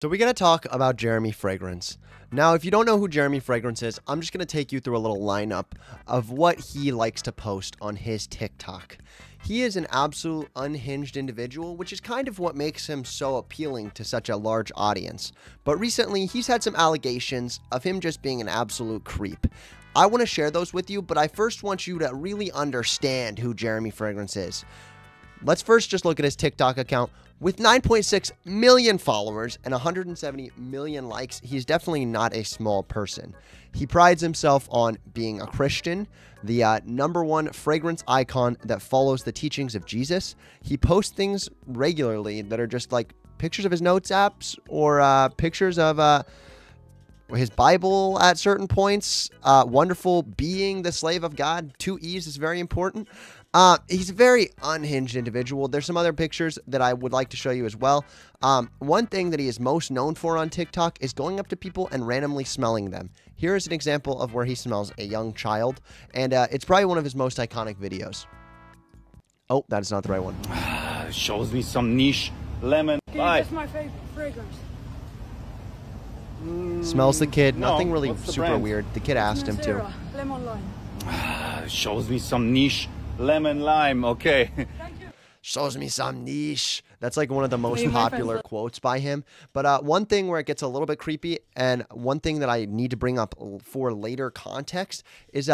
So we're going to talk about Jeremy Fragrance. Now, if you don't know who Jeremy Fragrance is, I'm just going to take you through a little lineup of what he likes to post on his TikTok. He is an absolute unhinged individual, which is kind of what makes him so appealing to such a large audience. But recently, he's had some allegations of him just being an absolute creep. I want to share those with you, but I first want you to really understand who Jeremy Fragrance is. Let's first just look at his TikTok account. With 9.6 million followers and 170 million likes, he's definitely not a small person. He prides himself on being a Christian, the #1 fragrance icon that follows the teachings of Jesus. He posts things regularly that are just like pictures of his notes apps or pictures of his Bible at certain points. Wonderful being the slave of God. 2 E's is very important. He's a very unhinged individual. There's some other pictures that I would like to show you as well. One thing that he is most known for on TikTok is going up to people and randomly smelling them. Here is an example of where he smells a young child, and it's probably one of his most iconic videos. Oh, that is not the right one. Shows me some niche lemon. That's my favorite fragrance. Smells the kid. No, Nothing really what's the super brand? weird. The kid asked him to. Lemon lime. Shows me some niche lemon lime. Okay. Thank you. Shows me some niche. That's like one of the most My popular friends quotes by him. But one thing where it gets a little bit creepy, and one thing that I need to bring up for later context, is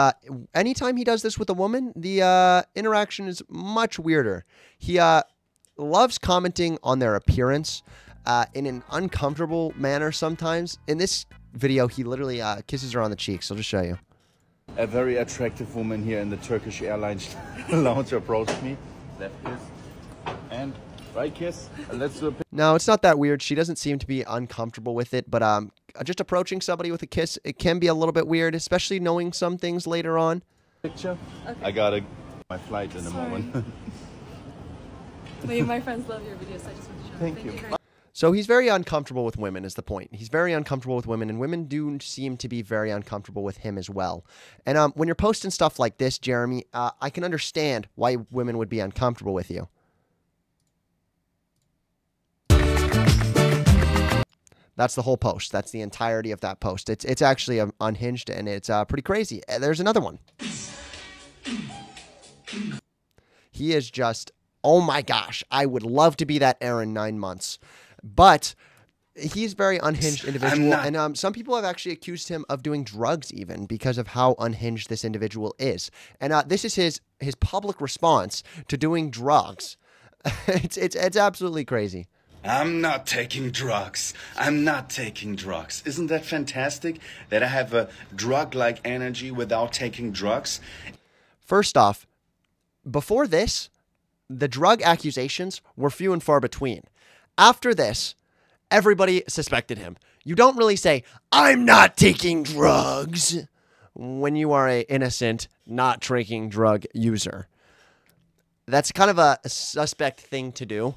anytime he does this with a woman, the interaction is much weirder. He loves commenting on their appearance in an uncomfortable manner sometimes. In this video, he literally kisses her on the cheeks. I'll just show you. A very attractive woman here in the Turkish Airlines lounge approached me. Left kiss and right kiss. Let's do a No, it's not that weird. She doesn't seem to be uncomfortable with it, but just approaching somebody with a kiss, it can be a little bit weird, especially knowing some things later on. picture. Okay. I gotta my flight in a Sorry. moment. My friends love your videos, so I just want to show Thank them. you. Very much. So he's very uncomfortable with women is the point. He's very uncomfortable with women, and women do seem to be very uncomfortable with him as well. And when you're posting stuff like this, Jeremy, I can understand why women would be uncomfortable with you. That's the whole post. That's the entirety of that post. It's actually unhinged, and it's pretty crazy. There's another one. He is just, oh my gosh, I would love to be that Aaron 9 months. But he's a very unhinged individual, and some people have actually accused him of doing drugs even because of how unhinged this individual is. And this is his public response to doing drugs. It's absolutely crazy. I'm not taking drugs. I'm not taking drugs. Isn't that fantastic that I have a drug-like energy without taking drugs? First off, before this, the drug accusations were few and far between. After this, everybody suspected him. You don't really say, I'm not taking drugs, when you are an innocent, not taking drug user. That's kind of a suspect thing to do.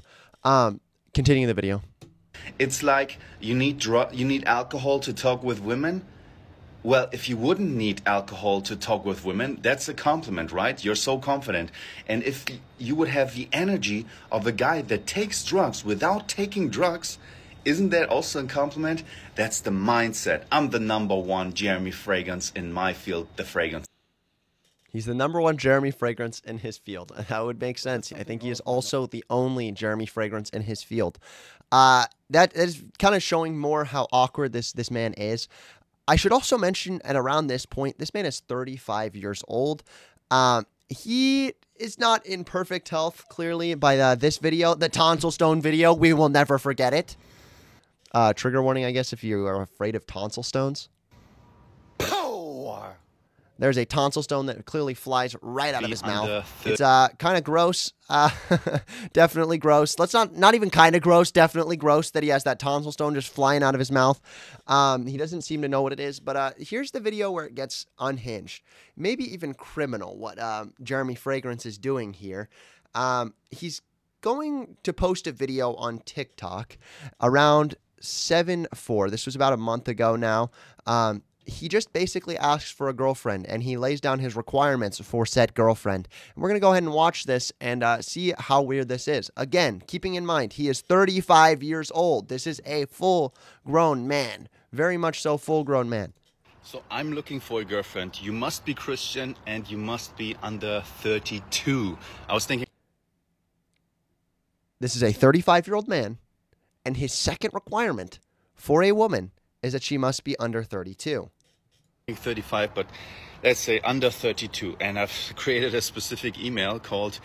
Continuing the video. It's like you need alcohol to talk with women. Well, if you wouldn't need alcohol to talk with women, that's a compliment, right? You're so confident. And if you would have the energy of a guy that takes drugs without taking drugs, isn't that also a compliment? That's the mindset. I'm the #1 Jeremy Fragrance in my field, the fragrance. He's the #1 Jeremy Fragrance in his field. That would make sense. I think he is also the only Jeremy Fragrance in his field. That is kind of showing more how awkward this man is. I should also mention, at around this point, this man is 35 years old. He is not in perfect health, clearly, by this video. The tonsil stone video, we will never forget it. Trigger warning, I guess, if you are afraid of tonsil stones. There's a tonsil stone that clearly flies right out of his mouth. It's kind of gross. Definitely gross. Not even kind of gross, definitely gross that he has that tonsil stone just flying out of his mouth. He doesn't seem to know what it is, but here's the video where it gets unhinged. Maybe even criminal, what Jeremy Fragrance is doing here. He's going to post a video on TikTok around 7/4. This was about a month ago now. he just basically asks for a girlfriend, and he lays down his requirements for said girlfriend. And we're going to go ahead and watch this and see how weird this is. Again, keeping in mind, he is 35 years old. This is a full-grown man. Very much so full-grown man. So I'm looking for a girlfriend. You must be Christian and you must be under 32. I was thinking... This is a 35-year-old man, and his second requirement for a woman is that she must be under 32. 35, but let's say under 32. And I've created a specific email called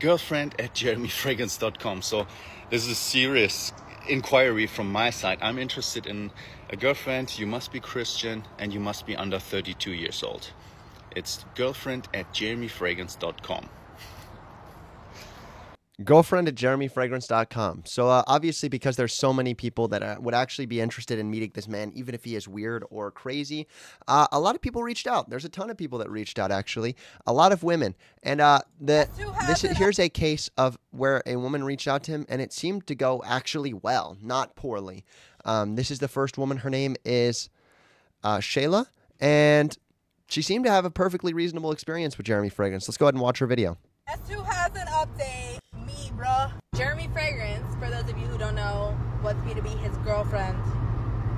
girlfriend@jeremyfragrance.com. So this is a serious inquiry from my side. I'm interested in a girlfriend. You must be Christian and you must be under 32 years old. It's girlfriend@jeremyfragrance.com. Girlfriend@jeremyfragrance.com. So obviously, because there's so many people that would actually be interested in meeting this man, even if he is weird or crazy, a lot of people reached out. There's a ton of people that reached out, actually. A lot of women. And here's a case of where a woman reached out to him, and it seemed to go actually well, not poorly. This is the first woman. Her name is Shayla, and she seemed to have a perfectly reasonable experience with Jeremy Fragrance. Let's go ahead and watch her video. S2 has an update. Me, bruh. Jeremy Fragrance, for those of you who don't know, wants me to be his girlfriend.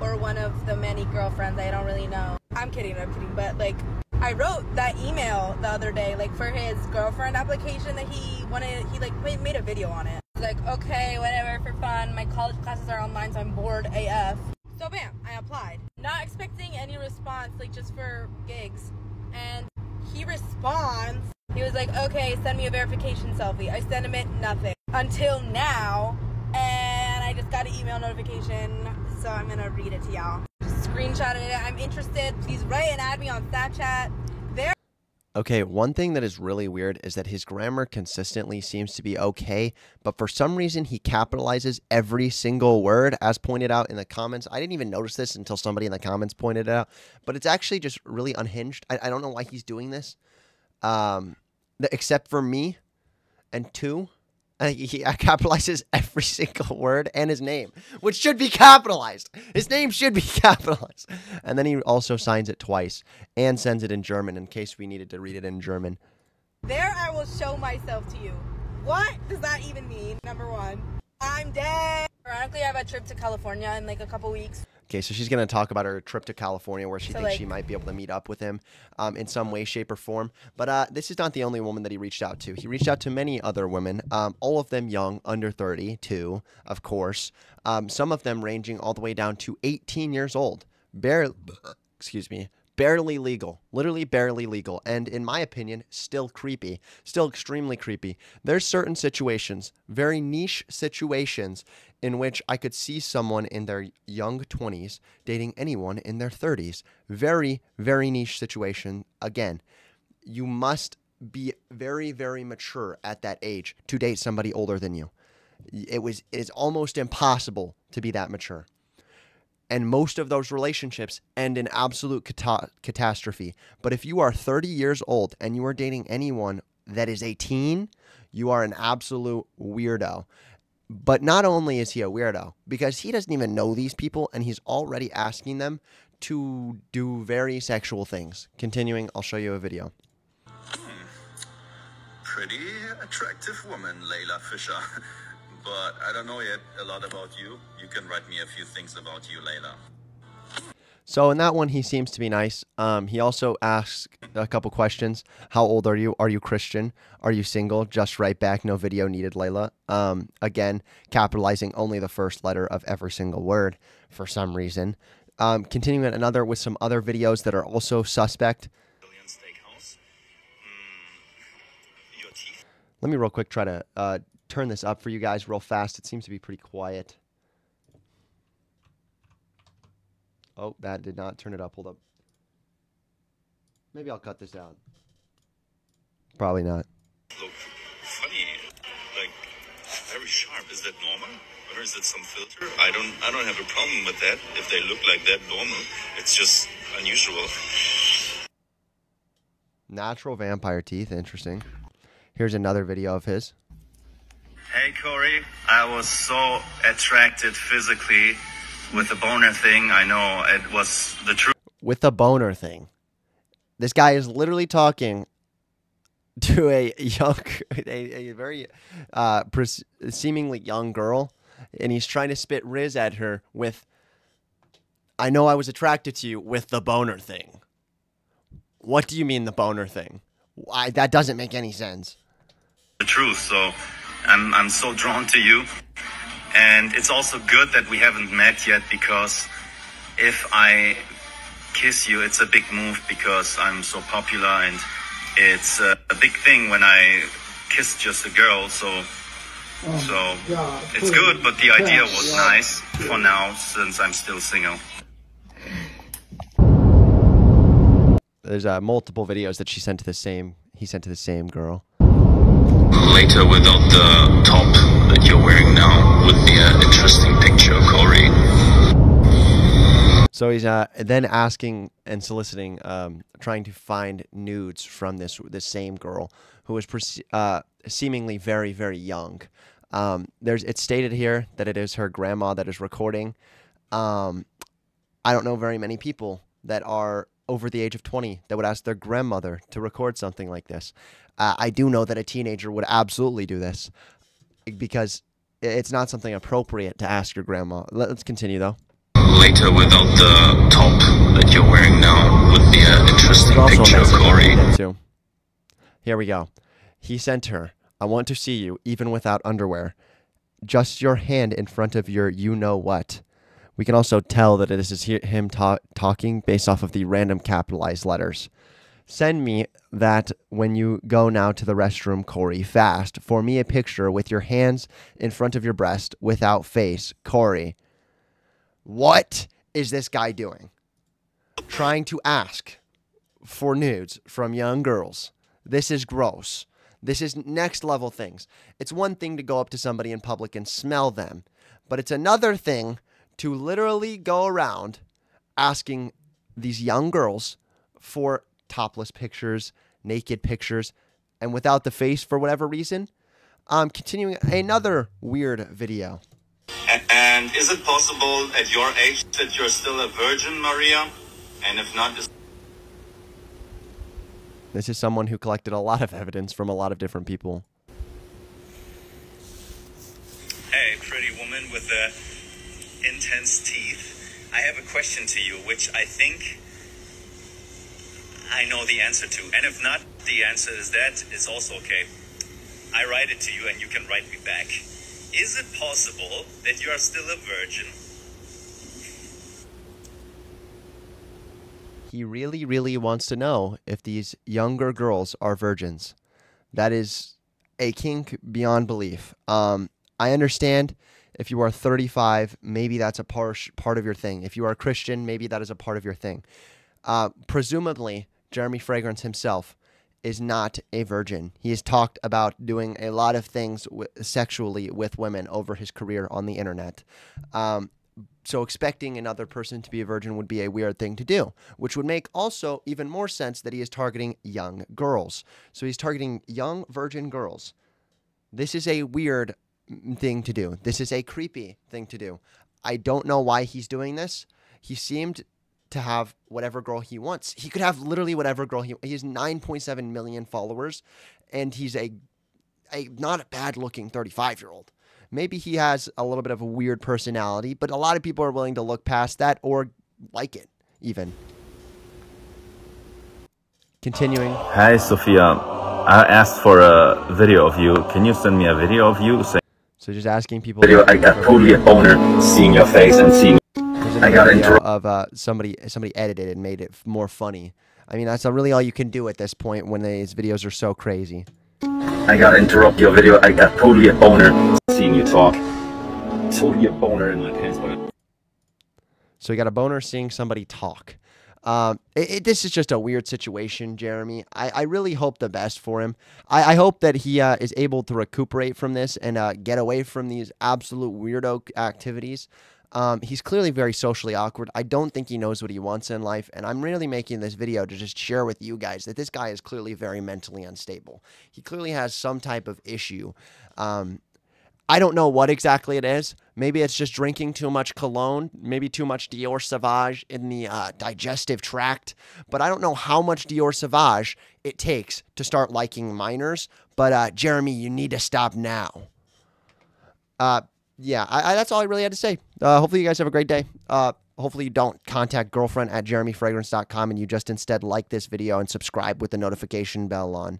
Or one of the many girlfriends, I don't really know. I'm kidding, but like, I wrote that email the other day, like for his girlfriend application that he wanted, he like made a video on it. Like, okay, whatever, for fun. My college classes are online, so I'm bored AF. So bam, I applied. Not expecting any response, like just for gigs. And he responds. He was like, okay, send me a verification selfie. I sent him it, nothing. Until now, and I just got an email notification, so I'm gonna read it to y'all. Just screenshotted it. I'm interested. Please write and add me on Snapchat. Okay, one thing that is really weird is that his grammar consistently seems to be okay, but for some reason he capitalizes every single word, as pointed out in the comments. I didn't even notice this until somebody in the comments pointed it out, but it's actually just really unhinged. I don't know why he's doing this, except for me and two. He capitalizes every single word and his name, which should be capitalized. His name should be capitalized. And then he also signs it twice and sends it in German in case we needed to read it in German. There I will show myself to you. What does that even mean? Number one, I'm dead. Ironically, I have a trip to California in like a couple weeks. Okay, so she's going to talk about her trip to California where she thinks she might be able to meet up with him in some way, shape, or form. But this is not the only woman that he reached out to. He reached out to many other women, all of them young, under 32, of course. Some of them ranging all the way down to 18 years old. Barely legal. Literally barely legal. And in my opinion, still creepy. Still extremely creepy. There's certain situations, very niche situations, in which I could see someone in their young 20s dating anyone in their 30s. Very, very niche situation. Again, you must be very, very mature at that age to date somebody older than you. It is almost impossible to be that mature. And most of those relationships end in absolute catastrophe. But if you are 30 years old and you are dating anyone that is 18, you are an absolute weirdo. But not only is he a weirdo, because he doesn't even know these people and he's already asking them to do very sexual things. Continuing, I'll show you a video. Pretty attractive woman, Layla Fisher. But I don't know yet a lot about you. You can write me a few things about you, Layla. So in that one, he seems to be nice. He also asks a couple questions. How old are you? Are you Christian? Are you single? Just write back. No video needed, Layla. Again, capitalizing only the first letter of every single word for some reason. Continuing another with some other videos that are also suspect. Let me real quick try to turn this up for you guys real fast. It seems to be pretty quiet. Oh, that did not turn it up. Hold up. Maybe I'll cut this out. Probably not. Look funny, like very sharp. Is that normal, or is it some filter? I don't have a problem with that. If they look like that, normal. It's just unusual. Natural vampire teeth. Interesting. Here's another video of his. Hey Corey, I was so attracted physically with the boner thing, I know it was the truth. With the boner thing. This guy is literally talking to a young, a very seemingly young girl, and he's trying to spit riz at her with, I know I was attracted to you with the boner thing. What do you mean the boner thing? That doesn't make any sense. The truth, so I'm so drawn to you. And it's also good that we haven't met yet, because if I kiss you, it's a big move because I'm so popular, and it's a big thing when I kiss just a girl, so it's good, but the idea was nice for now, since I'm still single. There's multiple videos that he sent to the same girl. Later, without the top that you're wearing now, would be an interesting picture, Corey. So he's then asking and soliciting, trying to find nudes from this same girl who is seemingly very, very young. It's stated here that it is her grandma that is recording. I don't know very many people that are over the age of 20 that would ask their grandmother to record something like this. I do know that a teenager would absolutely do this, because it's not something appropriate to ask your grandma. Let's continue, though. Later, without the top that you're wearing now, would be an interesting picture, Corey. Here we go. He sent her, I want to see you, even without underwear. Just your hand in front of your you-know-what. We can also tell that this is him talking based off of the random capitalized letters. Send me that when you go now to the restroom, Corey, fast. For me a picture with your hands in front of your breast without face, Corey. What is this guy doing? Trying to ask for nudes from young girls. This is gross. This is next level things. It's one thing to go up to somebody in public and smell them, but it's another thing to literally go around asking these young girls for topless pictures, naked pictures, and without the face for whatever reason. Continuing another weird video. And is it possible at your age that you're still a virgin, Maria? And if not, This is someone who collected a lot of evidence from a lot of different people. Hey, pretty woman with the intense teeth. I have a question to you, which I think I know the answer to. And if not, the answer is that, it's also okay. I write it to you and you can write me back. Is it possible that you are still a virgin? He really, really wants to know if these younger girls are virgins. That is a kink beyond belief. I understand if you are 35, maybe that's a part of your thing. If you are a Christian, maybe that is a part of your thing. Presumably, Jeremy Fragrance himself is not a virgin. He has talked about doing a lot of things sexually with women over his career on the internet. So expecting another person to be a virgin would be a weird thing to do, which would make also even more sense that he is targeting young girls. So he's targeting young virgin girls. This is a weird thing to do. This is a creepy thing to do. I don't know why he's doing this. He seemed to have whatever girl he wants. He could have literally whatever girl he has 9.7 million followers, and he's a not a bad looking 35-year-old. Maybe he has a little bit of a weird personality, but a lot of people are willing to look past that or like it even. Continuing. Hi, Sophia. I asked for a video of you. Can you send me a video of you? So just asking people. Video, I got totally a boner seeing your face and seeing. I got a video of somebody edited it and made it more funny. I mean, that's really all you can do at this point when these videos are so crazy. I gotta interrupt your video. I got totally a boner seeing you talk. Totally a boner in my pants. So you got a boner seeing somebody talk. This is just a weird situation, Jeremy. I really hope the best for him. I hope that he is able to recuperate from this and get away from these absolute weirdo activities. He's clearly very socially awkward. I don't think he knows what he wants in life, and I'm really making this video to just share with you guys that this guy is clearly very mentally unstable. He clearly has some type of issue. I don't know what exactly it is. Maybe it's just drinking too much cologne, maybe too much Dior Sauvage in the digestive tract. But I don't know how much Dior Sauvage it takes to start liking minors. But Jeremy, you need to stop now. Yeah, that's all I really had to say. Hopefully you guys have a great day. Hopefully you don't contact girlfriend@jeremyfragrance.com and you just instead like this video and subscribe with the notification bell on.